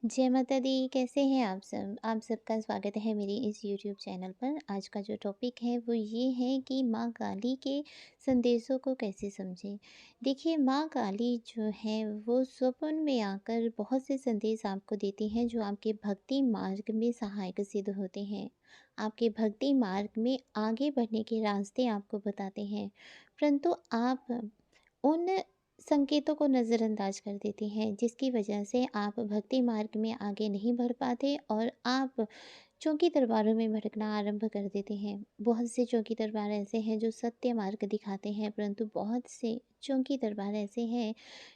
जय माता दी, कैसे हैं आप सब? आप सबका स्वागत है मेरी इस यूट्यूब चैनल पर। आज का जो टॉपिक है वो ये है कि माँ काली के संदेशों को कैसे समझें। देखिए, माँ काली जो है वो स्वप्न में आकर बहुत से संदेश आपको देती हैं जो आपके भक्ति मार्ग में सहायक सिद्ध होते हैं। आपके भक्ति मार्ग में आगे बढ़ने के रास्ते आपको बताते हैं, परंतु आप उन संकेतों को नज़रअंदाज कर देते हैं, जिसकी वजह से आप भक्ति मार्ग में आगे नहीं बढ़ पाते और आप चौकी दरबारों में भटकना आरंभ कर देते हैं। बहुत से चौकी दरबार ऐसे हैं जो सत्य मार्ग दिखाते हैं, परंतु बहुत से चौकी दरबार ऐसे हैं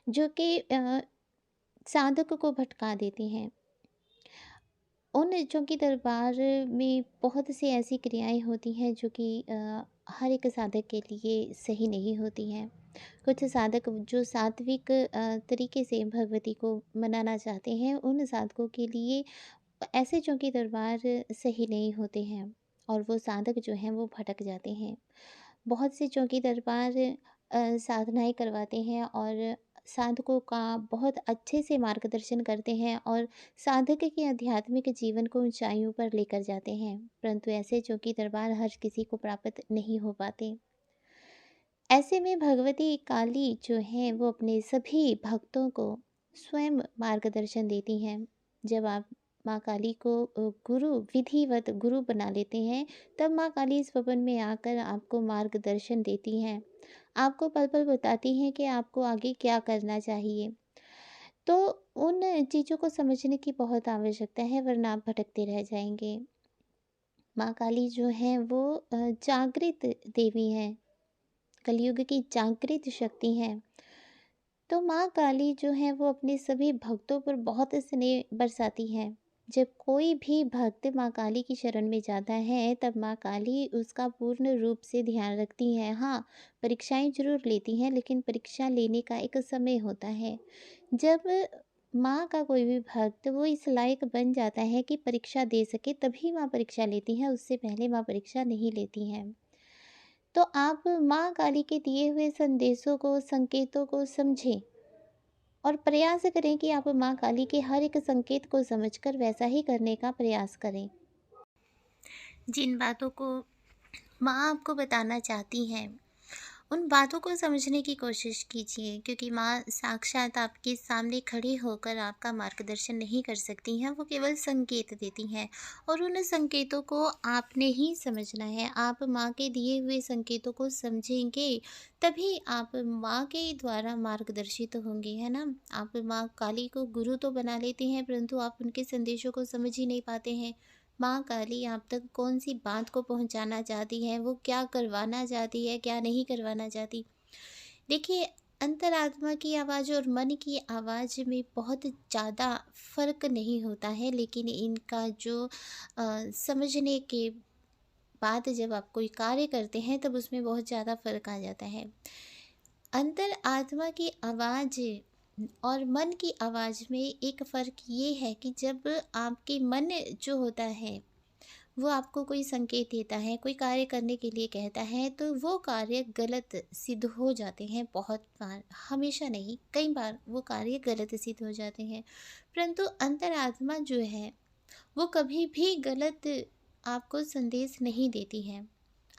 जो कि साधक को भटका देते हैं। उन चौकी दरबार में बहुत सी ऐसी क्रियाएं होती हैं जो कि हर एक साधक के लिए सही नहीं होती हैं। कुछ साधक जो सात्विक तरीके से भगवती को मनाना चाहते हैं, उन साधकों के लिए ऐसे चौकी दरबार सही नहीं होते हैं और वो साधक जो हैं वो भटक जाते हैं। बहुत से चौकी दरबार साधनाएँ करवाते हैं और साधकों का बहुत अच्छे से मार्गदर्शन करते हैं और साधक के आध्यात्मिक जीवन को ऊंचाइयों पर लेकर जाते हैं, परंतु ऐसे चौकी दरबार हर किसी को प्राप्त नहीं हो पाते। ऐसे में भगवती काली जो हैं वो अपने सभी भक्तों को स्वयं मार्गदर्शन देती हैं। जब आप माँ काली को गुरु विधिवत गुरु बना लेते हैं, तब माँ काली स्वप्न में आकर आपको मार्गदर्शन देती हैं। आपको पल पल बताती हैं कि आपको आगे क्या करना चाहिए। तो उन चीज़ों को समझने की बहुत आवश्यकता है, वरना आप भटकते रह जाएंगे। माँ काली जो हैं वो जागृत देवी हैं, कलयुग की जागृत शक्ति हैं। तो माँ काली जो है वो अपने सभी भक्तों पर बहुत स्नेह बरसाती है। जब कोई भी भक्त माँ काली की शरण में जाता है, तब माँ काली उसका पूर्ण रूप से ध्यान रखती हैं। हाँ, परीक्षाएं जरूर लेती हैं, लेकिन परीक्षा लेने का एक समय होता है। जब माँ का कोई भी भक्त वो इस लायक बन जाता है कि परीक्षा दे सके, तभी माँ परीक्षा लेती हैं, उससे पहले माँ परीक्षा नहीं लेती हैं। तो आप माँ काली के दिए हुए संदेशों को, संकेतों को समझें और प्रयास करें कि आप माँ काली के हर एक संकेत को समझकर वैसा ही करने का प्रयास करें। जिन बातों को माँ आपको बताना चाहती हैं, उन बातों को समझने की कोशिश कीजिए, क्योंकि माँ साक्षात आपके सामने खड़ी होकर आपका मार्गदर्शन नहीं कर सकती हैं, वो केवल संकेत देती हैं और उन संकेतों को आपने ही समझना है। आप माँ के दिए हुए संकेतों को समझेंगे, तभी आप माँ के द्वारा मार्गदर्शित होंगे, है ना। आप माँ काली को गुरु तो बना लेते हैं, परंतु आप उनके संदेशों को समझ ही नहीं पाते हैं। माँ काली आप तक कौन-सी बात को पहुँचाना चाहती है, वो क्या करवाना चाहती है, क्या नहीं करवाना चाहती। देखिए, अंतरात्मा की आवाज़ और मन की आवाज़ में बहुत ज़्यादा फ़र्क नहीं होता है, लेकिन इनका जो समझने के बाद जब आप कोई कार्य करते हैं, तब उसमें बहुत ज़्यादा फ़र्क आ जाता है। अंतरात्मा की आवाज़ और मन की आवाज़ में एक फ़र्क ये है कि जब आपके मन जो होता है वो आपको कोई संकेत देता है, कोई कार्य करने के लिए कहता है, तो वो कार्य गलत सिद्ध हो जाते हैं बहुत बार, हमेशा नहीं, कई बार वो कार्य गलत सिद्ध हो जाते हैं। परंतु अंतरात्मा जो है, वो कभी भी गलत आपको संदेश नहीं देती है।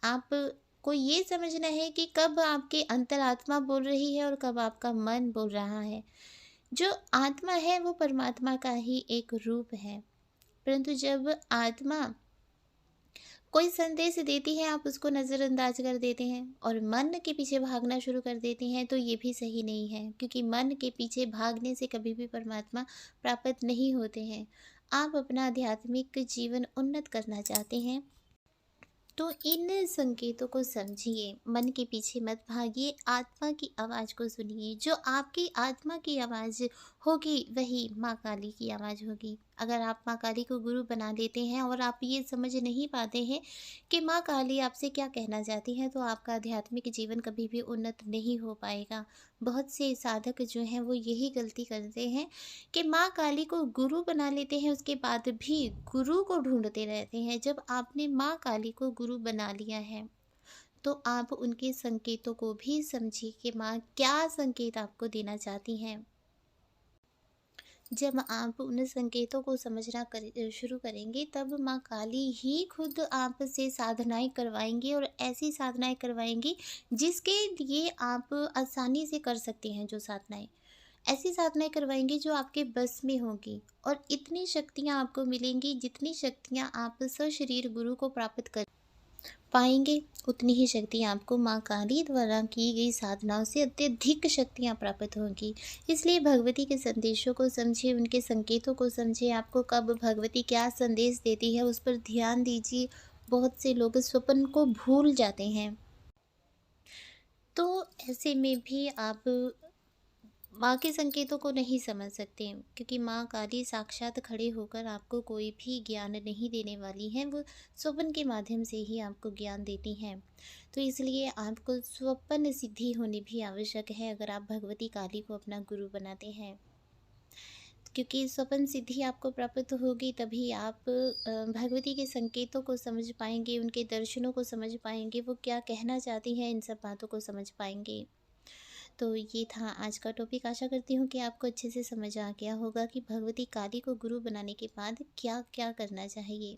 आपको ये समझना है कि कब आपके अंतरात्मा बोल रही है और कब आपका मन बोल रहा है। जो आत्मा है वो परमात्मा का ही एक रूप है, परंतु जब आत्मा कोई संदेश देती है, आप उसको नज़रअंदाज कर देते हैं और मन के पीछे भागना शुरू कर देते हैं, तो ये भी सही नहीं है, क्योंकि मन के पीछे भागने से कभी भी परमात्मा प्राप्त नहीं होते हैं। आप अपना आध्यात्मिक जीवन उन्नत करना चाहते हैं, तो इन संकेतों को समझिए, मन के पीछे मत भागिए, आत्मा की आवाज़ को सुनिए। जो आपकी आत्मा की आवाज़ होगी वही माँ काली की आवाज़ होगी। अगर आप माँ काली को गुरु बना लेते हैं और आप ये समझ नहीं पाते हैं कि माँ काली आपसे क्या कहना चाहती है, तो आपका आध्यात्मिक जीवन कभी भी उन्नत नहीं हो पाएगा। बहुत से साधक जो हैं वो यही गलती करते हैं कि माँ काली को गुरु बना लेते हैं, उसके बाद भी गुरु को ढूंढते रहते हैं। जब आपने माँ काली को गुरु बना लिया है, तो आप उनके संकेतों को भी समझिए कि माँ क्या संकेत आपको देना चाहती हैं। जब आप उन संकेतों को समझना शुरू करेंगे, तब माँ काली ही खुद आपसे साधनाएँ करवाएँगी, और ऐसी साधनाएँ करवाएँगी जिसके लिए आप आसानी से कर सकते हैं जो साधनाएँ। ऐसी साधनाएँ करवाएँगी जो आपके बस में होंगी, और इतनी शक्तियाँ आपको मिलेंगी जितनी शक्तियाँ आप सशरीर गुरु को प्राप्त कर पाएँगे, उतनी ही शक्ति आपको माँ काली द्वारा की गई साधनाओं से अत्यधिक शक्तियाँ प्राप्त होंगी। इसलिए भगवती के संदेशों को समझिए, उनके संकेतों को समझिए, आपको कब भगवती क्या संदेश देती है उस पर ध्यान दीजिए। बहुत से लोग स्वप्न को भूल जाते हैं, तो ऐसे में भी आप माँ के संकेतों को नहीं समझ सकते, क्योंकि माँ काली साक्षात खड़े होकर आपको कोई भी ज्ञान नहीं देने वाली हैं, वो स्वप्न के माध्यम से ही आपको ज्ञान देती हैं। तो इसलिए आपको स्वप्न सिद्धि होनी भी आवश्यक है अगर आप भगवती काली को अपना गुरु बनाते हैं, क्योंकि स्वप्न सिद्धि आपको प्राप्त होगी तभी आप भगवती के संकेतों को समझ पाएंगे, उनके दर्शनों को समझ पाएंगे, वो क्या कहना चाहती हैं इन सब बातों को समझ पाएंगे। तो ये था आज का टॉपिक। आशा करती हूँ कि आपको अच्छे से समझ आ गया होगा कि भगवती काली को गुरु बनाने के बाद क्या क्या करना चाहिए।